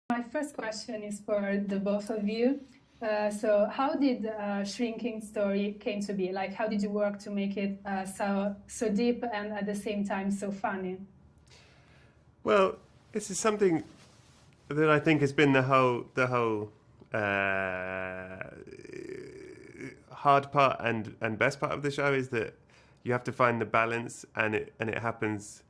My first question is for the both of you. So how did Shrinking Story came to be? Like, how did you work to make it so deep and at the same time so funny? Well, this is something that I think has been the whole hard part and best part of the show is that you have to find the balance, and it happens.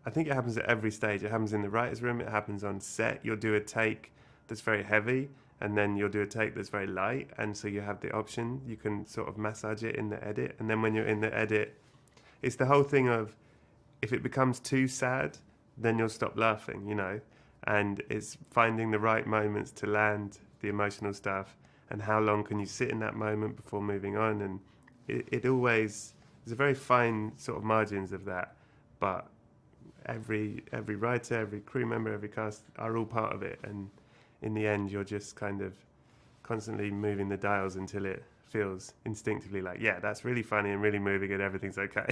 I think it happens at every stage. It happens in the writers' room. It happens on set. You'll do a take that's very heavy, and then you'll do a take that's very light, and so you have the option. You can sort of massage it in the edit, and then when you're in the edit, it's the whole thing of if it becomes too sad, then you'll stop laughing, and it's finding the right moments to land the emotional stuff, and how long can you sit in that moment before moving on, and it always, there's a very fine sort of margins of that, but every writer, every crew member, every cast are all part of it, and in the end you're just kind of constantly moving the dials until it feels instinctively like, yeah, that's really funny and really moving and everything's okay.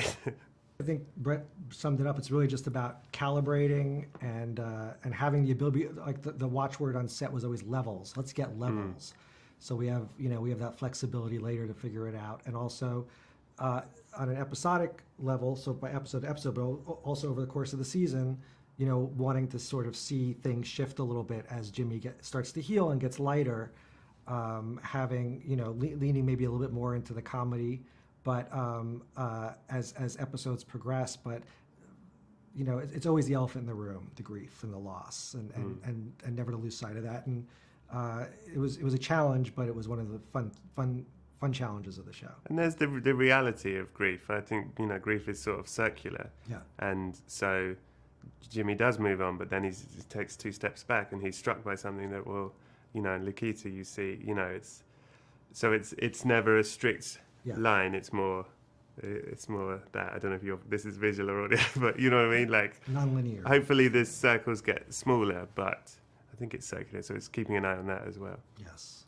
I think Brett summed it up. It's really just about calibrating and having the ability, like the watchword on set was always levels. Let's get levels. So we have that flexibility later to figure it out. And also on an episodic level, so by episode to episode, but also over the course of the season, wanting to sort of see things shift a little bit as Jimmy starts to heal and gets lighter, having, leaning maybe a little bit more into the comedy, but as episodes progress, but it's always the elephant in the room, the grief and the loss, and never to lose sight of that. And it was a challenge, but it was one of the fun challenges of the show. And there's the reality of grief. I think grief is sort of circular. Yeah. And so Jimmy does move on, but then he takes two steps back, and he's struck by something that will, in Lakita, you see, it's never a strict line. It's more that, I don't know if this is visual or audio, but you know what I mean? Like non-linear. Hopefully the circles get smaller, but I think it's circular, so it's keeping an eye on that as well. Yes.